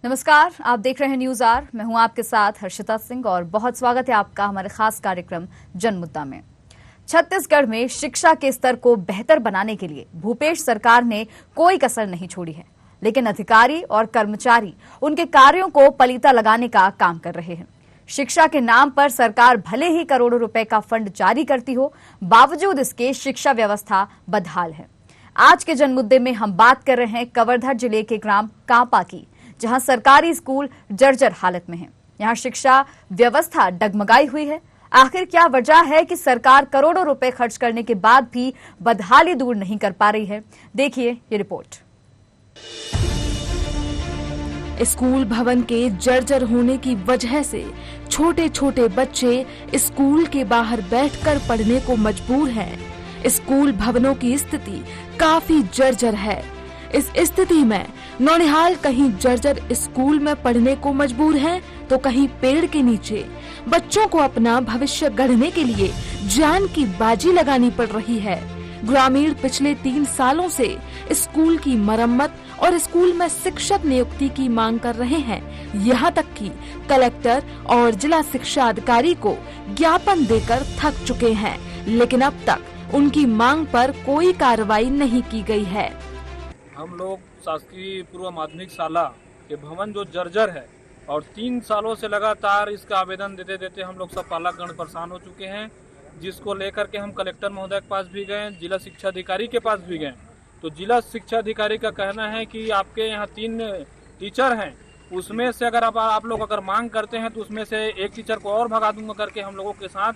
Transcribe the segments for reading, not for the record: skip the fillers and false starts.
नमस्कार, आप देख रहे हैं न्यूज आर। मैं हूं आपके साथ हर्षिता सिंह और बहुत स्वागत है आपका हमारे खास कार्यक्रम जन मुद्दा में। छत्तीसगढ़ में शिक्षा के स्तर को बेहतर बनाने के लिए भूपेश सरकार ने कोई कसर नहीं छोड़ी है, लेकिन अधिकारी और कर्मचारी उनके कार्यों को पलीता लगाने का काम कर रहे हैं। शिक्षा के नाम पर सरकार भले ही करोड़ों रुपए का फंड जारी करती हो, बावजूद इसके शिक्षा व्यवस्था बदहाल है। आज के जन मुद्दे में हम बात कर रहे हैं कवर्धा जिले के ग्राम कांपा की, जहां सरकारी स्कूल जर्जर हालत में है। यहां शिक्षा व्यवस्था डगमगाई हुई है। आखिर क्या वजह है कि सरकार करोड़ों रुपए खर्च करने के बाद भी बदहाली दूर नहीं कर पा रही है? देखिए ये रिपोर्ट। स्कूल भवन के जर्जर होने की वजह से छोटे छोटे बच्चे स्कूल के बाहर बैठकर पढ़ने को मजबूर हैं। स्कूल भवनों की स्थिति काफी जर्जर है। इस स्थिति में नौनिहाल कहीं जर्जर स्कूल में पढ़ने को मजबूर है, तो कहीं पेड़ के नीचे बच्चों को अपना भविष्य गढ़ने के लिए जान की बाजी लगानी पड़ रही है। ग्रामीण पिछले 3 सालों से स्कूल की मरम्मत और स्कूल में शिक्षक नियुक्ति की मांग कर रहे हैं। यहाँ तक कि कलेक्टर और जिला शिक्षा अधिकारी को ज्ञापन देकर थक चुके हैं, लेकिन अब तक उनकी मांग पर कोई कार्रवाई नहीं की गई है। हम लोग शासकीय पूर्व माध्यमिक शाला के भवन जो जर्जर है और 3 सालों से लगातार इसका आवेदन देते देते हम लोग सब पालकगण परेशान हो चुके हैं, जिसको लेकर के हम कलेक्टर महोदय के पास भी गए, जिला शिक्षा अधिकारी के पास भी गए। तो जिला शिक्षा अधिकारी का कहना है कि आपके यहाँ 3 टीचर हैं, उसमें से अगर आप लोग अगर मांग करते हैं तो उसमें से एक टीचर को और भगा दूंगा करके हम लोगों के साथ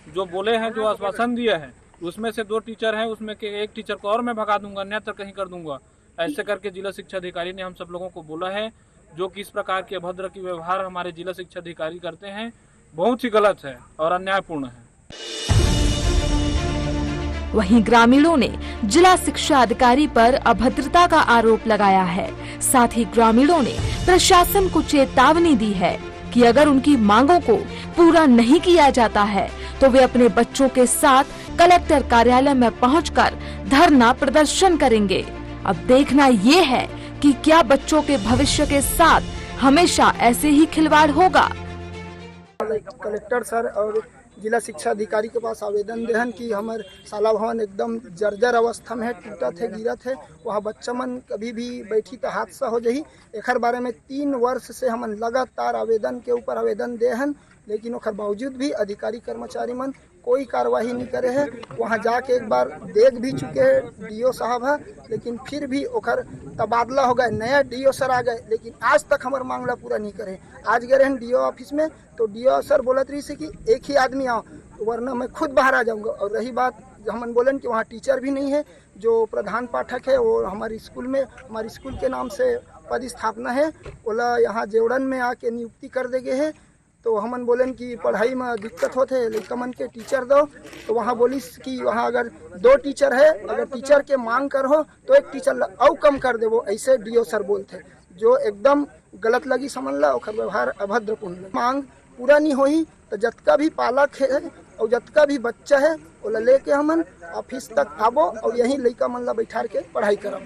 जो बोले हैं, जो आश्वासन दिए हैं, उसमें से 2 टीचर हैं, उसमें के एक टीचर को और मैं भगा दूंगा, अन्यत्र कहीं कर दूंगा। ऐसे करके जिला शिक्षा अधिकारी ने हम सब लोगों को बोला है, जो कि इस प्रकार के अभद्र की व्यवहार हमारे जिला शिक्षा अधिकारी करते हैं, बहुत ही गलत है और अन्यायपूर्ण है। वहीं ग्रामीणों ने जिला शिक्षा अधिकारी पर अभद्रता का आरोप लगाया है। साथ ही ग्रामीणों ने प्रशासन को चेतावनी दी है कि अगर उनकी मांगों को पूरा नहीं किया जाता है तो वे अपने बच्चों के साथ कलेक्टर कार्यालय में पहुंचकर धरना प्रदर्शन करेंगे। अब देखना ये है कि क्या बच्चों के भविष्य के साथ हमेशा ऐसे ही खिलवाड़ होगा। कलेक्टर सर और जिला शिक्षा अधिकारी के पास आवेदन देहन कि हमार शाला भवन एकदम जर्जर अवस्था में है, टूटत है, गिरत है, वहाँ बच्चा मन कभी भी बैठी तो हादसा हो जाही। एकर बारे में 3 वर्ष से हम लगातार आवेदन के ऊपर आवेदन देहन, लेकिन ओकर बावजूद भी अधिकारी कर्मचारी मन कोई कार्रवाई नहीं करे है। वहाँ जाके एक बार देख भी चुके हैं डीओ साहब है, लेकिन फिर भी ओकर तबादला हो गए, नया डीओ सर आ गए, लेकिन आज तक हमार मांगला पूरा नहीं करे। आज गए हैं डीओ ऑफिस में तो डीओ सर बोलत रही से कि एक ही आदमी आओ, वरना मैं खुद बाहर आ जाऊंगा। और रही बात हमन बोलन कि वहाँ टीचर भी नहीं है, जो प्रधान पाठक है वो हमारे स्कूल में, हमारे स्कूल के नाम से पद स्थापना है, बोला यहाँ जेवड़न में आके नियुक्ति कर देगे है। तो हमन बोलन कि पढ़ाई में दिक्कत होते है, लड़का मन के टीचर दो। तो वहाँ बोलिस कि वहाँ अगर 2 टीचर है, अगर टीचर के मांग कर हो तो एक टीचर और कम कर दे, वो ऐसे डीओ सर बोलते, जो एकदम गलत लगी। समझ ला ओकर व्यवहार अभद्रपूर्ण। मांग पूरा नहीं होई तो जतका भी पालक है और जतका भी बच्चा है वो लेके हमन ऑफिस तक आबो और यही लड़का मन ला बैठा के पढ़ाई करो।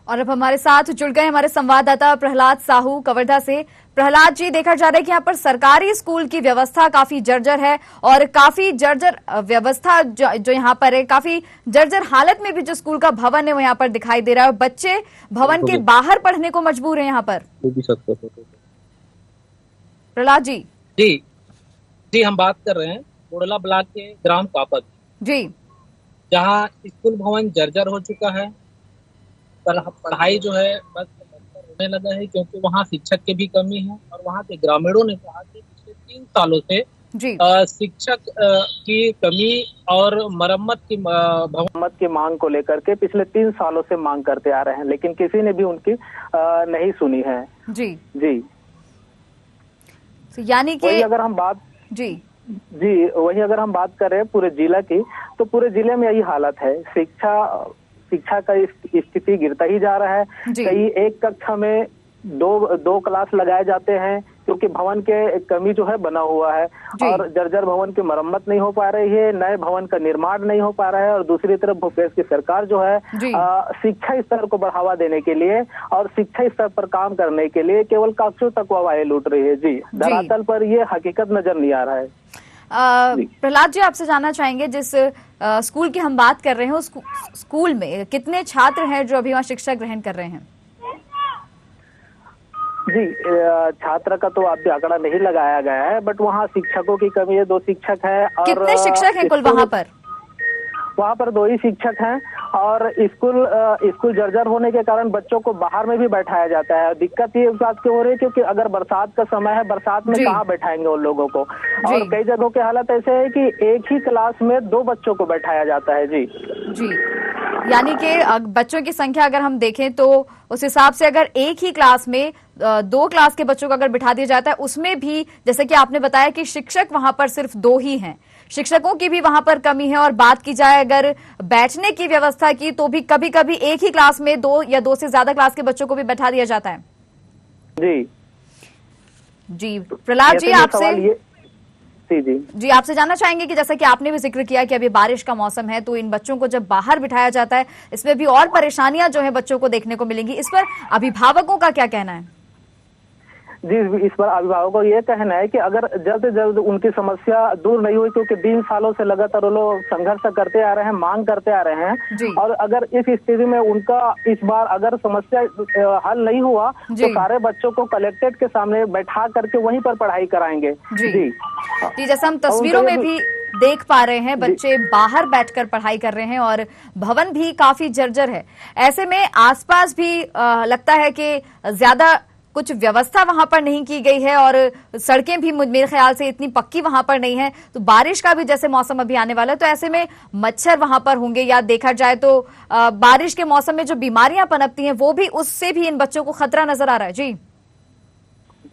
और अब हमारे साथ जुड़ गए हमारे संवाददाता प्रहलाद साहू कवर्धा से। प्रहलाद जी, देखा जा रहा है कि यहाँ पर सरकारी स्कूल की व्यवस्था काफी जर्जर है और काफी जर्जर व्यवस्था जो यहाँ पर है, काफी जर्जर हालत में भी जो स्कूल का भवन है वो यहाँ पर दिखाई दे रहा है। बच्चे भवन के बाहर पढ़ने को मजबूर है यहाँ पर। प्रहलाद जी। जी हम बात कर रहे हैं कोडला ब्लॉक के ग्राम कापा जी, जहाँ स्कूल भवन जर्जर हो चुका है। पढ़ाई जो है बस होने लगा है, क्योंकि वहाँ शिक्षक की भी कमी है। और वहाँ के ग्रामीणों ने कहा कि पिछले 3 सालों से शिक्षक की कमी और मरम्मत की मांग को लेकर के पिछले 3 सालों से मांग करते आ रहे हैं, लेकिन किसी ने भी उनकी नहीं सुनी है। जी यानी कि वही अगर हम बात वही अगर हम बात करें पूरे जिला की, तो पूरे जिले में यही हालत है। शिक्षा का स्थिति गिरता ही जा रहा है। कई एक कक्षा में 2 क्लास लगाए जाते हैं, क्योंकि भवन के कमी जो है बना हुआ है और जर्जर भवन की मरम्मत नहीं हो पा रही है, नए भवन का निर्माण नहीं हो पा रहा है। और दूसरी तरफ भूपेश की सरकार जो है शिक्षा स्तर को बढ़ावा देने के लिए और शिक्षा स्तर पर काम करने के लिए केवल कागजों तक वाह लूट रही है। जी, धरातल पर ये हकीकत नजर नहीं आ रहा है। प्रहलाद जी, आपसे जानना चाहेंगे, जिस स्कूल की हम बात कर रहे हैं उस स्कूल में कितने छात्र हैं जो अभी वहाँ शिक्षा ग्रहण कर रहे हैं? जी, छात्र का तो अभी आंकड़ा नहीं लगाया गया है, बट वहाँ शिक्षकों की कमी है, 2 शिक्षक है। और कितने शिक्षक हैं कुल वहाँ पर? वहाँ पर 2 ही शिक्षक हैं और स्कूल जर्जर होने के कारण बच्चों को बाहर में भी बैठाया जाता है। दिक्कत ये इस बात की हो रही है क्योंकि अगर बरसात का समय है, बरसात में कहाँ बैठाएंगे उन लोगों को। और कई जगहों के हालत ऐसे है कि एक ही क्लास में 2 बच्चों को बैठाया जाता है। जी जी, यानी कि बच्चों की संख्या अगर हम देखें तो उस हिसाब से अगर एक ही क्लास में 2 क्लास के बच्चों को अगर बिठा दिया जाता है, उसमें भी जैसे कि आपने बताया कि शिक्षक वहां पर सिर्फ 2 ही हैं, शिक्षकों की भी वहां पर कमी है। और बात की जाए अगर बैठने की व्यवस्था की, तो भी कभी कभी एक ही क्लास में 2 या 2 से ज्यादा क्लास के बच्चों को भी बैठा दिया जाता है। जी प्रहलाद जी, आपसे जी आपसे जानना चाहेंगे कि जैसा कि आपने भी जिक्र किया कि अभी बारिश का मौसम है, तो इन बच्चों को जब बाहर बिठाया जाता है इसमें भी और परेशानियां जो है बच्चों को देखने को मिलेंगी। इस पर अभिभावकों का क्या कहना है? जी, इस पर अभिभावकों को ये कहना है कि अगर जल्द से जल्द उनकी समस्या दूर नहीं हुई, क्योंकि 3 सालों से लगातार वो लोग संघर्ष करते आ रहे हैं, मांग करते आ रहे हैं, और अगर इस स्थिति में उनका इस बार अगर समस्या हल नहीं हुआ तो सारे बच्चों को कलेक्ट्रेट के सामने बैठा करके वहीं पर पढ़ाई कराएंगे। जी, जैसा हम तस्वीरों में भी देख पा रहे हैं, बच्चे बाहर बैठकर पढ़ाई कर रहे हैं और भवन भी काफी जर्जर है। ऐसे में आसपास भी लगता है कि ज्यादा कुछ व्यवस्था वहां पर नहीं की गई है और सड़कें भी मेरे ख्याल से इतनी पक्की वहां पर नहीं है। तो बारिश का भी जैसे मौसम अभी आने वाला है, तो ऐसे में मच्छर वहां पर होंगे, या देखा जाए तो बारिश के मौसम में जो बीमारियां पनपती हैं वो भी, उससे भी इन बच्चों को खतरा नजर आ रहा है। जी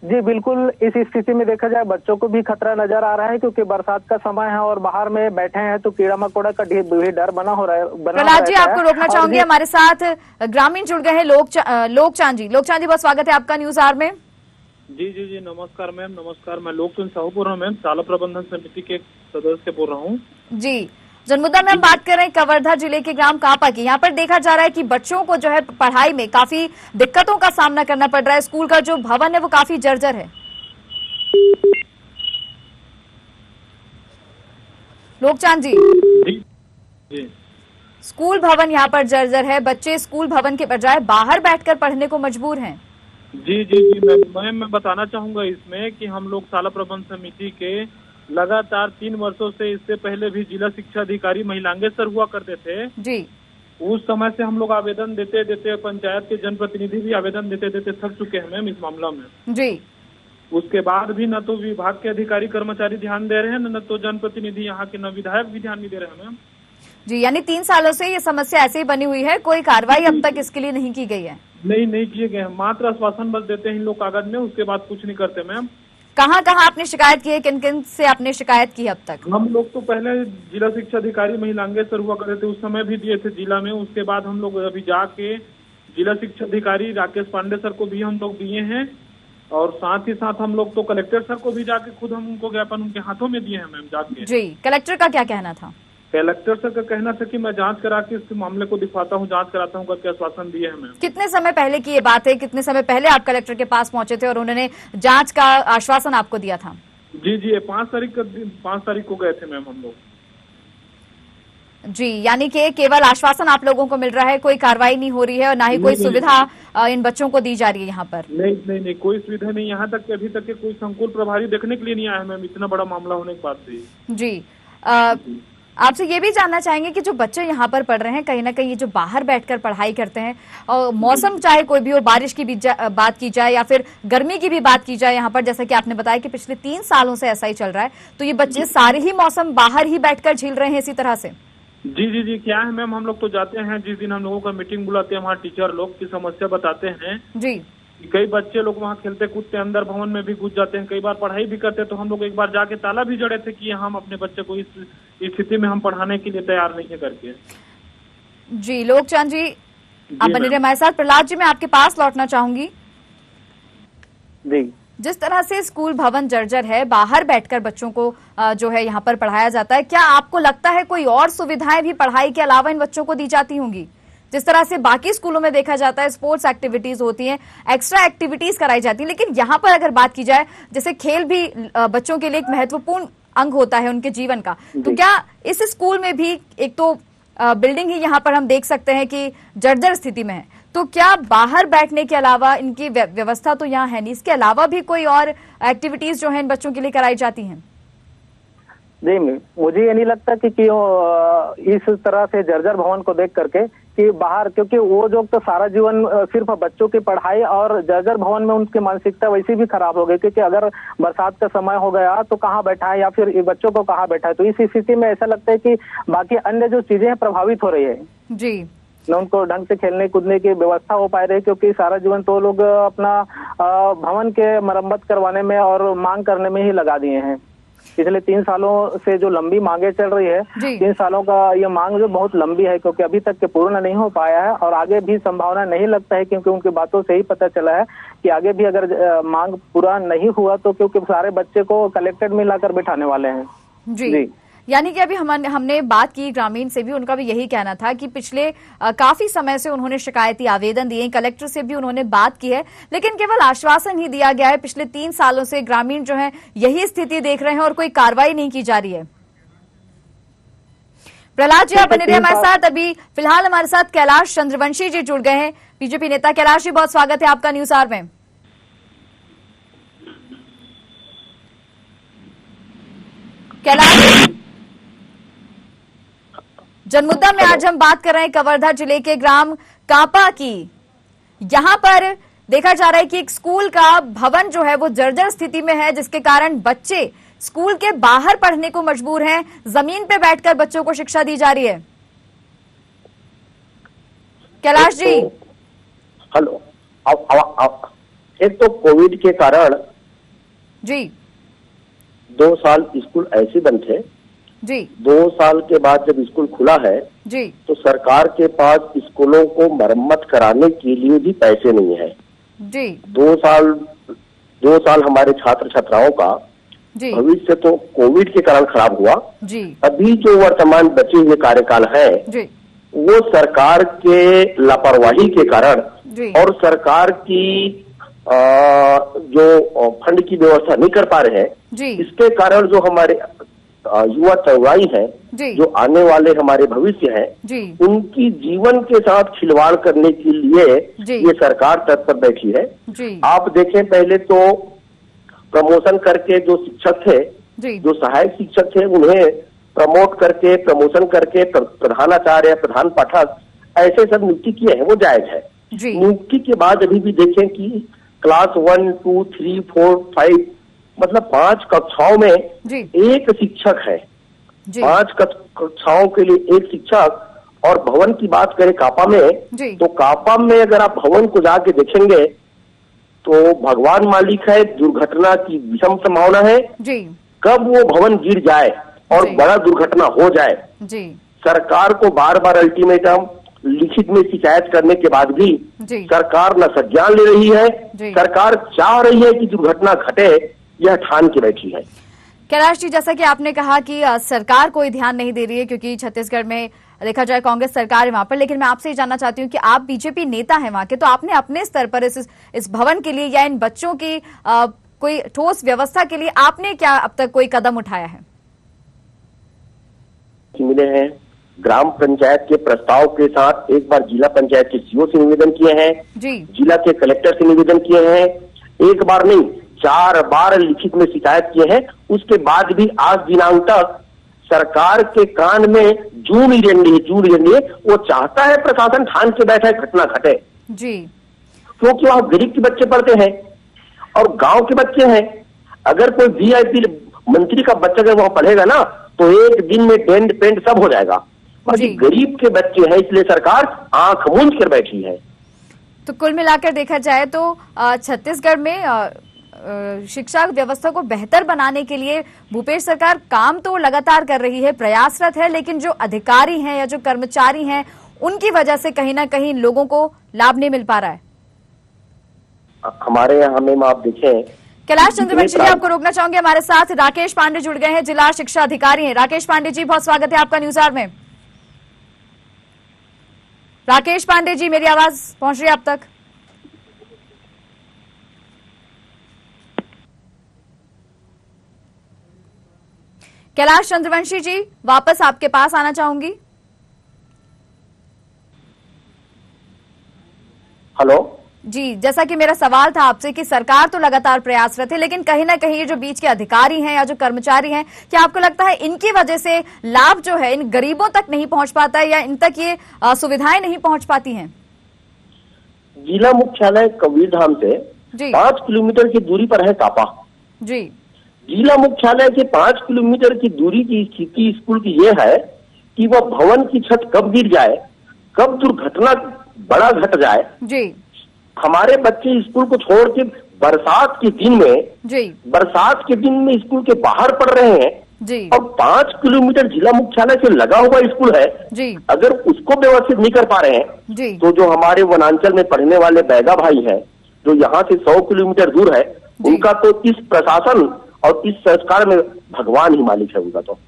बिल्कुल, इस स्थिति में देखा जाए बच्चों को भी खतरा नजर आ रहा है, क्योंकि बरसात का समय है और बाहर में बैठे हैं तो कीड़ा मकोड़ा का भी डर बना हो रहा है। प्रहलाद जी, आपको रोकना चाहूंगी, हमारे साथ ग्रामीण जुड़ गए हैं, लोकचांद जी। लोकचांद जी, बहुत स्वागत है आपका न्यूज आवर में। जी नमस्कार मैम, नमस्कार। मैं लोकचंद साहू बोल रहा हूँ मैम, शाला प्रबंधन समिति के सदस्य बोल रहा हूँ। जी, जनमुद्दा में हम बात कर रहे हैं कवर्धा जिले के ग्राम कापा की। यहाँ पर देखा जा रहा है कि बच्चों को जो है पढ़ाई में काफी दिक्कतों का सामना करना पड़ रहा है। स्कूल का जो भवन है वो काफी जर्जर है। लोकचांद जी, स्कूल भवन यहाँ पर जर्जर है, बच्चे स्कूल भवन के बजाय बाहर बैठकर पढ़ने को मजबूर हैं। जी मैं बताना चाहूंगा इसमें कि हम लोग शाला प्रबंधन समिति के लगातार 3 वर्षों से, इससे पहले भी जिला शिक्षा अधिकारी महिलांगे सर हुआ करते थे जी। उस समय से हम लोग आवेदन देते देते, पंचायत के जनप्रतिनिधि भी आवेदन देते देते थक चुके हैं मैम इस मामला में। जी, उसके बाद भी न तो विभाग के अधिकारी कर्मचारी ध्यान दे रहे हैं, न तो जनप्रतिनिधि यहाँ के, न विधायक भी ध्यान नहीं दे रहे हैं मैम। जी, यानी 3 सालों से ये समस्या ऐसे ही बनी हुई है, कोई कार्रवाई अब तक इसके लिए नहीं की गई है? नहीं किए गए हैं, मात्र आश्वासन बस देते हैं इन लोग कागज में, उसके बाद कुछ नहीं करते मैम। कहाँ आपने शिकायत की है, किन किन से आपने शिकायत की अब तक? हम लोग तो पहले जिला शिक्षा अधिकारी महिलांगे सर हुआ करते थे, उस समय भी दिए थे जिला में। उसके बाद हम लोग अभी जाके जिला शिक्षा अधिकारी राकेश पांडे सर को भी हम लोग दिए हैं, और साथ ही साथ हम लोग तो कलेक्टर सर को भी जाके खुद हम उनको ज्ञापन उनके हाथों में दिए हैं मैम जाके। जी, कलेक्टर का क्या कहना था? कलेक्टर सर का कहना था कि मैं जांच करा के इस मामले को दिखाता हूँ, जांच कराता हूँ करके आश्वासन दिए हैं मैम। कितने समय पहले की ये बात है, कितने समय पहले आप कलेक्टर के पास पहुंचे थे और उन्होंने जांच का आश्वासन आपको दिया था? जी 5 तारीख को गए थे मैम हम लोग। जी, यानी कि केवल आश्वासन आप लोगों को मिल रहा है, कोई कार्रवाई नहीं हो रही है और ना ही कोई सुविधा इन बच्चों को दी जा रही है यहाँ पर? नहीं, कोई सुविधा नहीं। यहाँ तक कि अभी तक के कोई संकुल प्रभारी देखने के लिए नहीं आया मैम, इतना बड़ा मामला होने के बाद भी। जी, आपसे ये भी जानना चाहेंगे कि जो बच्चे यहाँ पर पढ़ रहे हैं, कहीं ना कहीं ये जो बाहर बैठकर पढ़ाई करते हैं, और मौसम चाहे कोई भी हो, बारिश की भी बात की जाए या फिर गर्मी की भी बात की जाए, यहाँ पर जैसा कि आपने बताया कि पिछले 3 सालों से ऐसा ही चल रहा है, तो ये बच्चे सारे ही मौसम बाहर ही बैठकर झेल रहे हैं इसी तरह से? जी क्या है मैम, हम लोग तो जाते हैं, जिस दिन हम लोगों का मीटिंग बुलाते हैं वहाँ टीचर लोग की समस्या बताते हैं जी। कई बच्चे लोग वहाँ खेलते कूदते अंदर भवन में भी घुस जाते हैं, कई बार पढ़ाई भी करते हैं। तो हम लोग एक बार जाके ताला भी जड़े थे कि हम अपने बच्चे को इस स्थिति में हम पढ़ाने के लिए तैयार नहीं है करके। जी, लोकचंद जी आप बने रहे हमारे साथ। प्रहलाद जी, मैं आपके पास लौटना चाहूंगी। जिस तरह से स्कूल भवन जर्जर है, बाहर बैठकर बच्चों को जो है यहाँ पर पढ़ाया जाता है, क्या आपको लगता है कोई और सुविधाएं भी पढ़ाई के अलावा इन बच्चों को दी जाती होंगी? जिस तरह से बाकी स्कूलों में देखा जाता है स्पोर्ट्स एक्टिविटीज होती हैं, एक्स्ट्रा एक्टिविटीज कराई जाती है, लेकिन यहाँ पर अगर बात की जाए, जैसे खेल भी बच्चों के लिए एक महत्वपूर्ण अंग होता है उनके जीवन का, तो क्या इस स्कूल में भी, एक तो बिल्डिंग ही यहाँ पर हम देख सकते हैं कि जर्जर स्थिति में है, तो क्या बाहर बैठने के अलावा इनकी व्यवस्था तो यहाँ है नहीं, इसके अलावा भी कोई और एक्टिविटीज जो है इन बच्चों के लिए कराई जाती हैं? जी, मुझे ये नहीं लगता कि इस तरह से जर्जर भवन को देख करके कि बाहर, क्योंकि वो जो तो सारा जीवन सिर्फ बच्चों की पढ़ाई, और जर्जर भवन में उनकी मानसिकता वैसी भी खराब हो गई, क्योंकि अगर बरसात का समय हो गया तो कहाँ बैठा है या फिर बच्चों को कहाँ बैठा है, तो इस स्थिति में ऐसा लगता है कि बाकी अन्य जो चीजें हैं प्रभावित हो रही है जी, न उनको ढंग से खेलने कूदने की व्यवस्था हो पा रही है, क्योंकि सारा जीवन तो लोग अपना भवन के मरम्मत करवाने में और मांग करने में ही लगा दिए हैं। पिछले 3 सालों से जो लंबी मांगे चल रही है, 3 सालों का ये मांग जो बहुत लंबी है, क्योंकि अभी तक के पूर्ण नहीं हो पाया है और आगे भी संभावना नहीं लगता है, क्योंकि उनकी बातों से ही पता चला है कि आगे भी अगर मांग पूरा नहीं हुआ तो क्योंकि सारे बच्चे को कलेक्टेड में लाकर बिठाने वाले हैं। जी। यानी कि अभी हमने बात की ग्रामीण से भी, उनका भी यही कहना था कि पिछले काफी समय से उन्होंने शिकायती आवेदन दिए, कलेक्टर से भी उन्होंने बात की है, लेकिन केवल आश्वासन ही दिया गया है। पिछले 3 सालों से ग्रामीण जो है यही स्थिति देख रहे हैं और कोई कार्रवाई नहीं की जा रही है। प्रहलाद जी, आप बने रहिए हमारे साथ। अभी फिलहाल हमारे साथ कैलाश चंद्रवंशी जी जुड़ गए हैं, बीजेपी नेता। कैलाश जी, बहुत स्वागत है आपका न्यूज आवर में। कैलाश, जनमुद्दा में आज हम बात कर रहे हैं कवर्धा जिले के ग्राम कापा की। यहां पर देखा जा रहा है कि एक स्कूल का भवन जो है वो जर्जर स्थिति में है, जिसके कारण बच्चे स्कूल के बाहर पढ़ने को मजबूर हैं, जमीन पे बैठकर बच्चों को शिक्षा दी जा रही है। कैलाश जी, हेलो। एक तो कोविड के कारण जी 2 साल स्कूल ऐसे बंद थे जी, 2 साल के बाद जब स्कूल खुला है जी, तो सरकार के पास स्कूलों को मरम्मत कराने के लिए भी पैसे नहीं है जी। 2 साल हमारे छात्र छात्राओं का भविष्य तो कोविड के कारण खराब हुआ जी। अभी जो वर्तमान बचे हुए कार्यकाल है जी, वो सरकार के लापरवाही के कारण जी। और सरकार की जो फंड की व्यवस्था नहीं कर पा रहे हैं जी। इसके कारण जो हमारे युवा तरुणाई है, जो आने वाले हमारे भविष्य है, उनकी जीवन के साथ खिलवाड़ करने के लिए ये सरकार तत्पर बैठी है। आप देखें, पहले तो प्रमोशन करके जो शिक्षक थे, जो सहायक शिक्षक थे, उन्हें प्रमोट करके प्रमोशन करके प्रधानाचार्य, प्रधान पाठक ऐसे सब नियुक्ति किए हैं, वो जायज है। नियुक्ति के बाद अभी भी देखें कि क्लास 1, 2, 3, 4, 5 मतलब 5 कक्षाओं में एक शिक्षक है, 5 कक्षाओं के लिए एक शिक्षक। और भवन की बात करें कापा में, तो कापा में अगर आप भवन को जाके देखेंगे तो भगवान मालिक है, दुर्घटना की विषम संभावना है। कब वो भवन गिर जाए और बड़ा दुर्घटना हो जाए, सरकार को बार बार अल्टीमेटम लिखित में शिकायत करने के बाद भी सरकार न संज्ञान ले रही है। सरकार चाह रही है कि दुर्घटना घटे, यह ठान के बैठी है। कैलाश जी, जैसा कि आपने कहा कि सरकार कोई ध्यान नहीं दे रही है, क्योंकि छत्तीसगढ़ में देखा जाए कांग्रेस सरकार है वहां पर, लेकिन मैं आपसे ये जानना चाहती हूँ कि आप बीजेपी नेता हैं वहां के, तो आपने अपने स्तर पर इस भवन के लिए या इन बच्चों की कोई ठोस व्यवस्था के लिए आपने क्या अब तक कोई कदम उठाया है? मिले हैं, ग्राम पंचायत के प्रस्ताव के साथ एक बार जिला पंचायत के सीओ से निवेदन किए हैं, जिला के कलेक्टर से निवेदन किए हैं, एक बार नहीं 4 बार लिखित में शिकायत किए हैं। उसके बाद भी आज दिनांक तक सरकार के कान में जूं नहीं रेंगी है। वो चाहता है प्रशासन ठान के बैठा है घटना घटे जी, क्योंकि वहां गरीब के बच्चे पढ़ते हैं और गांव के बच्चे हैं। अगर कोई वीआईपी मंत्री का बच्चा अगर वहां पढ़ेगा ना तो एक दिन में टेंट पेंट सब हो जाएगा। बाकी गरीब के बच्चे हैं, इसलिए सरकार आंख मूंद कर बैठी है। तो कुल मिलाकर देखा जाए तो छत्तीसगढ़ में शिक्षा व्यवस्था को बेहतर बनाने के लिए भूपेश सरकार काम तो लगातार कर रही है, प्रयासरत है, लेकिन जो अधिकारी हैं या जो कर्मचारी हैं उनकी वजह से कहीं ना कहीं लोगों को लाभ नहीं मिल पा रहा है। हमारे यहाँ में आप देखें कैलाश चंद्रवंशी जी, आपको रोकना चाहूंगे, हमारे साथ राकेश पांडे जुड़ गए हैं, जिला शिक्षा अधिकारी हैं। राकेश पांडे जी, बहुत स्वागत है आपका न्यूज आवर में। राकेश पांडे जी, मेरी आवाज पहुंच रही है आप तक? कैलाश चंद्रवंशी जी, वापस आपके पास आना चाहूंगी। हेलो जी, जैसा कि मेरा सवाल था आपसे कि सरकार तो लगातार प्रयासरत है, लेकिन कहीं ना कहीं ये जो बीच के अधिकारी हैं या जो कर्मचारी हैं, क्या आपको लगता है इनकी वजह से लाभ जो है इन गरीबों तक नहीं पहुंच पाता है या इन तक ये सुविधाएं नहीं पहुंच पाती हैं? जिला मुख्यालय कबीरधाम से 5 किलोमीटर की दूरी पर है कापा जी। जिला मुख्यालय के 5 किलोमीटर की दूरी की स्थिति स्कूल की ये है कि वह भवन की छत कब गिर जाए, कब दुर्घटना बड़ा घट जाए जी। हमारे बच्चे स्कूल को छोड़ के बरसात के दिन में स्कूल के बाहर पढ़ रहे हैं जी। और 5 किलोमीटर जिला मुख्यालय से लगा हुआ स्कूल है जी। अगर उसको व्यवस्थित नहीं कर पा रहे हैं जी। तो जो हमारे वनांचल में पढ़ने वाले बैगा भाई हैं, जो यहाँ से 100 किलोमीटर दूर है, उनका तो इस प्रशासन और इस सरकार में भगवान ही मालिक है उनका तो।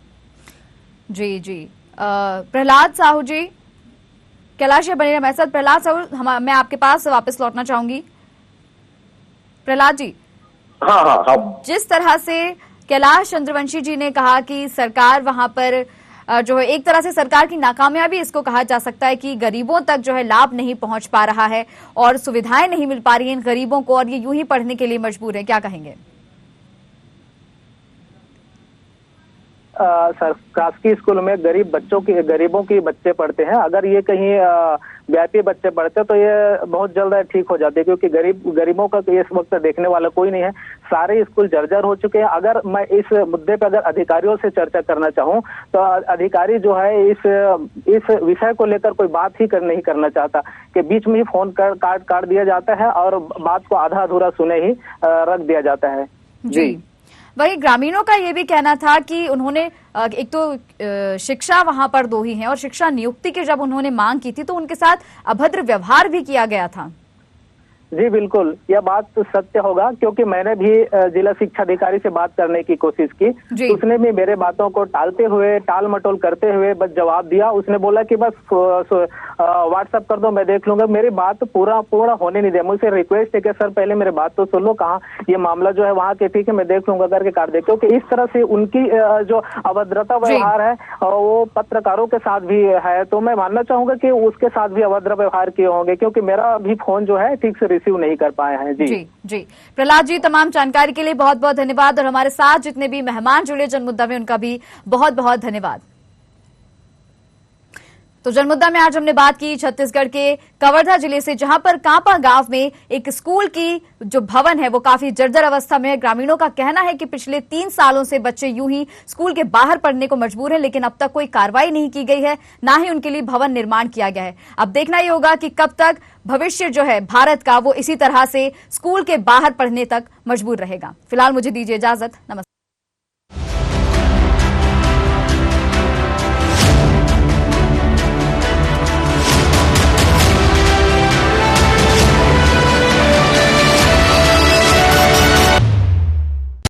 जी जी। प्रहलाद साहू जी, कैलाश बने रहे हमारे साथ। प्रहलाद साहू, मैं आपके पास वापस लौटना चाहूंगी। प्रहलाद जी, हाँ। जिस तरह से कैलाश चंद्रवंशी जी ने कहा कि सरकार वहां पर जो है, एक तरह से सरकार की नाकामयाबी इसको कहा जा सकता है कि गरीबों तक जो है लाभ नहीं पहुंच पा रहा है और सुविधाएं नहीं मिल पा रही हैं इन गरीबों को और ये यूं ही पढ़ने के लिए मजबूर है, क्या कहेंगे? शासकीय स्कूल में गरीबों के बच्चे पढ़ते हैं। अगर ये कहीं व्यापी बच्चे पढ़ते तो ये बहुत जल्द ठीक हो जाते, क्योंकि गरीबों का इस वक्त देखने वाला कोई नहीं है। सारे स्कूल जर्जर हो चुके हैं। अगर मैं इस मुद्दे पर अगर अधिकारियों से चर्चा करना चाहूं तो अधिकारी जो है इस विषय को लेकर कोई बात ही नहीं करना चाहता, कि बीच में ही फोन काट दिया जाता है और बात को आधा अधूरा सुने ही रख दिया जाता है। जी। वही ग्रामीणों का ये भी कहना था कि उन्होंने एक तो शिक्षा वहां पर 2 ही हैं और शिक्षा नियुक्ति की जब उन्होंने मांग की थी तो उनके साथ अभद्र व्यवहार भी किया गया था। जी बिल्कुल, यह बात तो सत्य होगा, क्योंकि मैंने भी जिला शिक्षा अधिकारी से बात करने की कोशिश की। उसने भी मेरे बातों को टाल मटोल करते हुए बस जवाब दिया। उसने बोला कि बस व्हाट्सएप कर दो, मैं देख लूंगा। मेरी बात पूरा होने नहीं दिया। मुझसे रिक्वेस्ट है कि सर पहले मेरी बात तो सुन लो, कहा ये मामला जो है वहाँ के, ठीक है मैं देख लूंगा करके काट दे, क्योंकि इस तरह से उनकी जो अभद्रता व्यवहार है वो पत्रकारों के साथ भी है। तो मैं मानना चाहूंगा कि उसके साथ भी अभद्र व्यवहार किए होंगे, क्योंकि मेरा भी फोन जो है ठीक से रिसीव नहीं कर पाए हैं। जी। प्रहलाद जी, तमाम जानकारी के लिए बहुत बहुत धन्यवाद और हमारे साथ जितने भी मेहमान जुड़े जनमुद्दा में उनका भी बहुत बहुत धन्यवाद। तो जनमुद्दा में आज हमने बात की छत्तीसगढ़ के कवर्धा जिले से, जहां पर कांपा गांव में एक स्कूल की जो भवन है वो काफी जर्जर अवस्था में है। ग्रामीणों का कहना है कि पिछले 3 सालों से बच्चे यूं ही स्कूल के बाहर पढ़ने को मजबूर हैं, लेकिन अब तक कोई कार्रवाई नहीं की गई है, ना ही उनके लिए भवन निर्माण किया गया है। अब देखना ही होगा कि कब तक भविष्य जो है भारत का वो इसी तरह से स्कूल के बाहर पढ़ने तक मजबूर रहेगा। फिलहाल मुझे दीजिए इजाजत, नमस्कार।